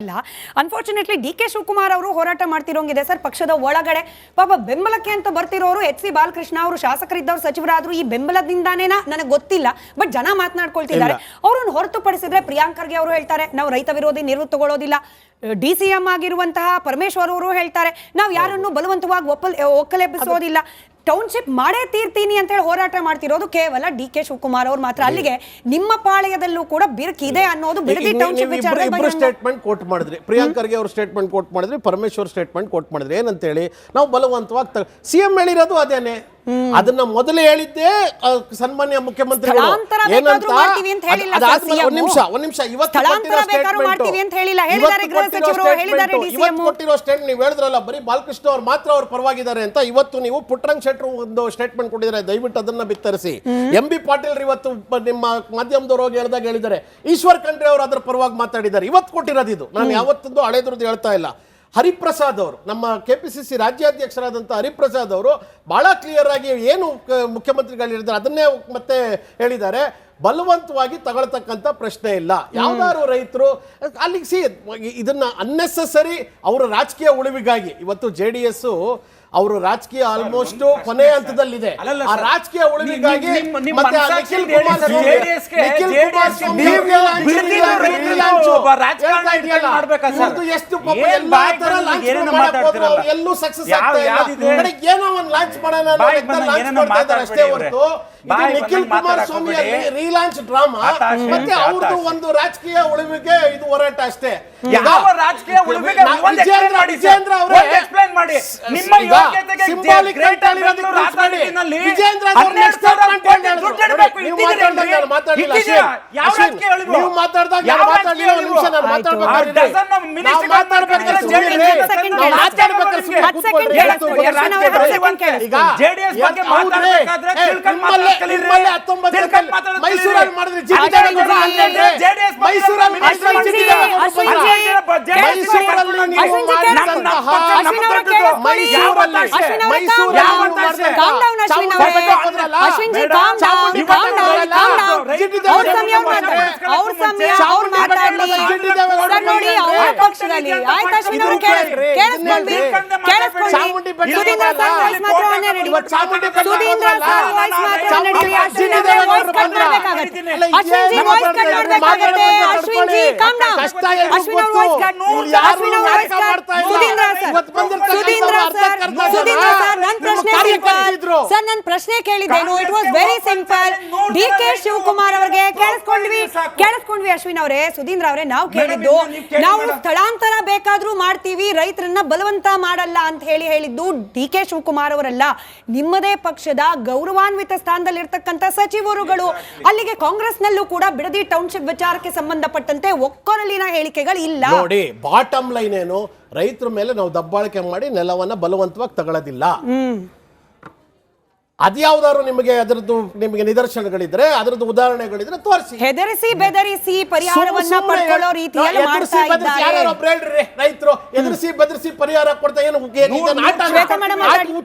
ಅಲ್ಲ. ಅನ್ಫಾರ್ಚುನೇಟ್ಲಿ ಡಿ.ಕೆ. ಶಿವಕುಮಾರ್ ಅವರು ಹೋರಾಟ ಮಾಡ್ತಿರೋಂಗಿದೆ ಸರ್. ಪಕ್ಷದ ಒಳಗಡೆ ಪಾಪ ಬೆಂಬಲಕ್ಕೆ ಅಂತ ಬರ್ತಿರೋರು ಎಚ್.ಸಿ. ಬಾಲಕೃಷ್ಣ ಅವರು ಶಾಸಕರಿದ್ದವ್ರು ಸಚಿವರಾದ್ರು ಈ ಬೆಂಬಲದಿಂದಾನೇನಾ ನನಗೆ ಗೊತ್ತಿಲ್ಲ, ಬಟ್ ಜನ ಮಾತನಾಡ್ಕೊಳ್ತಿದ್ದಾರೆ. ಅವ್ರನ್ನ ಹೊರತುಪಡಿಸಿದ್ರೆ ಪ್ರಿಯಾಂಕ್ ಖರ್ಗೆ ಅವರು ಹೇಳ್ತಾರೆ ನಾವು ರೈತ ವಿರೋಧಿ ನಿವೃತ್ತಿ ತಗೊಳ್ಳೋದಿಲ್ಲ. ಡಿ.ಸಿ.ಎಂ ಆಗಿರುವಂತಹ ಪರಮೇಶ್ವರ್ ಅವರು ಹೇಳ್ತಾರೆ ನಾವು ಯಾರನ್ನು ಬಲವಂತವಾಗಿ ಒಕ್ಕಲೆಬ್ಬಿಸೋದಿಲ್ಲ, ಟೌನ್ಶಿಪ್ ಮಾಡೇ ತೀರ್ತೀನಿ ಅಂತ ಹೇಳಿ ಹೋರಾಟ ಮಾಡ್ತಿರೋದು ಕೇವಲ ಡಿ.ಕೆ. ಶಿವಕುಮಾರ್ ಅವರು ಮಾತ್ರ. ಅಲ್ಲಿಗೆ ನಿಮ್ಮ ಪಾಳೆಯದಲ್ಲೂ ಕೂಡ ಬಿರುಕಿದೆ ಅನ್ನೋದು ಬಿಡದಿ ಟೌನ್ಶಿಪ್ ವಿಚಾರದಲ್ಲಿ ಸ್ಟೇಟ್ಮೆಂಟ್ ಕೋಟ್ ಮಾಡಿದ್ರಿ. ಪ್ರಿಯಾಂಕ್ ಖರ್ಗೆ ಅವರು ಸ್ಟೇಟ್ಮೆಂಟ್ ಕೋಟ್ ಮಾಡಿದ್ರಿ, ಪರಮೇಶ್ವರ್ ಸ್ಟೇಟ್ಮೆಂಟ್ ಕೋಟ್ ಮಾಡಿದ್ರಿ. ಏನಂತ ಹೇಳಿ ನಾವು ಬಲವಂತವಾಗಿ ಸಿಎಂ ಹೇಳಿರೋದು ಅದೇನೆ. ಅದನ್ನ ಮೊದಲೇ ಹೇಳಿದ್ದೆ ಸನ್ಮಾನ್ಯ ಮುಖ್ಯಮಂತ್ರಿಗಳು. ಕೊಟ್ಟಿರೋ ಸ್ಟೇಟ್ಮೆಂಟ್ ನೀವು ಹೇಳಿದ್ರಲ್ಲ ಬರೀ ಬಾಲಕೃಷ್ಣ ಅವ್ರು ಮಾತ್ರ ಅವ್ರು ಪರವಾಗಿದ್ದಾರೆ ಅಂತ. ಇವತ್ತು ನೀವು ಪುಟ್ಟರಂಗ್ ಶೆಟ್ರು ಒಂದು ಸ್ಟೇಟ್ಮೆಂಟ್ ಕೊಟ್ಟಿದ್ದಾರೆ, ದಯವಿಟ್ಟು ಅದನ್ನ ಬಿತ್ತರಿಸಿ. ಎಂ.ಬಿ. ಪಾಟೀಲ್ ಇವತ್ತು ನಿಮ್ಮ ಮಾಧ್ಯಮದವ್ರು ಹೋಗಿ ಹೇಳಿದ್ದಾರೆ, ಈಶ್ವರ್ ಖಂಡ್ರೆ ಅವರು ಅದರ ಪರವಾಗಿ ಮಾತಾಡಿದ್ದಾರೆ. ಇವತ್ತು ಕೊಟ್ಟಿರೋದು ಇದು, ನಾನು ಯಾವತ್ತೊಂದು ಹಳೆದ್ರದ್ದು ಹೇಳ್ತಾ ಇಲ್ಲ. ಹರಿಪ್ರಸಾದ್ ಅವರು, ನಮ್ಮ ಕೆಪಿಸಿಸಿ ರಾಜ್ಯಾಧ್ಯಕ್ಷರಾದಂಥ ಹರಿಪ್ರಸಾದ್ ಅವರು ಬಹಳ ಕ್ಲಿಯರ್ ಆಗಿ ಏನು ಮುಖ್ಯಮಂತ್ರಿಗಳು ಹೇಳಿದ್ದಾರೆ ಅದನ್ನೇ ಮತ್ತೆ ಹೇಳಿದ್ದಾರೆ. ಬಲವಂತವಾಗಿ ತಗೊಳ್ತಕ್ಕಂಥ ಪ್ರಶ್ನೆ ಇಲ್ಲ. ಯಾವ್ದಾದ್ರು ರೈತರು ಅಲ್ಲಿಗೆ ಇದನ್ನ ಅನ್ನೆಸೆಸರಿ ಅವರ ರಾಜಕೀಯ ಉಳಿವಿಗಾಗಿ ಇವತ್ತು JDS ಅವರು ರಾಜಕೀಯ ಆಲ್ಮೋಸ್ಟ್ ಕೊನೆ ಹಂತದಲ್ಲಿದೆ. ಆ ರಾಜಕೀಯ ಉಳಿವಿಗಾಗಿ ಎಲ್ಲೂ ಸಕ್ಸಸ್ ಆಗ್ತಾ ಇಲ್ಲ. ಏನೋ ಒಂದು ಲಾಂಚ್ ಮಾಡೋಣ ಅಷ್ಟೇ ಹೊರತು ನಿಖಿಲ್ ಕುಮಾರಸ್ವಾಮಿ ರೀಲಾಂಚ್ ಡ್ರಾಮಾ ಮತ್ತೆ ಅವ್ರದ್ದು ಒಂದು ರಾಜಕೀಯ ಉಳಿವಿಗೆ ಇದು ಹೋರಾಟ ಅಷ್ಟೇ. ವಿಜೇಂದ್ರ ಅವರೇ ಮೈಸೂರಲ್ಲಿ ಮಾಡಿದ್ರೆ ನನ್ನ ಪ್ರಶ್ನೆ ಕೇಳಿದ್ದೇನು, it was very simple. D K. Shivakumar ಅವರಿಗೆ ಕೇಳಿಸ್ಕೊಂಡ್ವಿ ಅಶ್ವಿನ್ ಅವರೇ, ಸುಧೀಂದ್ರ ಅವರೇ, ನಾವು ಕೇಳಿದ್ದು ನಾವು ಸ್ಥಳಾಂತರ ಬೇಕಾದ್ರೂ ಮಾಡ್ತೀವಿ, ರೈತರನ್ನ ಬಲವಂತ ಮಾಡಲ್ಲ ಅಂತ ಹೇಳಿದ್ದು ಡಿ.ಕೆ. ಶಿವಕುಮಾರ್ ಅವರಲ್ಲ, ನಿಮ್ಮದೇ ಪಕ್ಷದ ಗೌರವಾನ್ವಿತ ಸ್ಥಾನದಲ್ಲಿ ಇರ್ತಕ್ಕಂಥ ಸಚಿವರುಗಳು. ಅಲ್ಲಿಗೆ ಕಾಂಗ್ರೆಸ್ ನಲ್ಲೂ ಕೂಡ ಬಿಡದಿ ಟೌನ್ಶಿಪ್ ವಿಚಾರಕ್ಕೆ ಸಂಬಂಧಪಟ್ಟಂತೆ ಒಕ್ಕೊರಲಿನ ಹೇಳಿಕೆಗಳು ಇಲ್ಲ. ನೋಡಿ, ಬಾಟಮ್ ಲೈನ್ ಏನು, ರೈತರ ಮೇಲೆ ನಾವು ದಬ್ಬಾಳಿಕೆ ಮಾಡಿ ನೆಲವನ್ನ ಬಲವಂತವಾಗಿ ತಗೊಳ್ಳೋದಿಲ್ಲ. ಅದ್ಯಾವ್ದಾದ್ರು ನಿಮಗೆ ನಿದರ್ಶನಗಳಿದ್ರೆ ಅದರದ್ದು ಉದಾಹರಣೆಗಳಿದ್ರೆ ತೋರಿಸಿ. ಹೆದರಿಸಿ ಬೆದರಿಸಿ ಪರಿಹಾರವನ್ನ ಪಡ್ಕೊಳ್ಳೋ ರೀತಿಯಲ್ಲಿ ಮಾಡ್ತಾ ಇದ್ದಾರೆ ರೈತರು. ಎದುರಿಸಿ ಬೆದರಿಸಿ ಪರಿಹಾರ ಕೊಡ್ತಾ ಏನು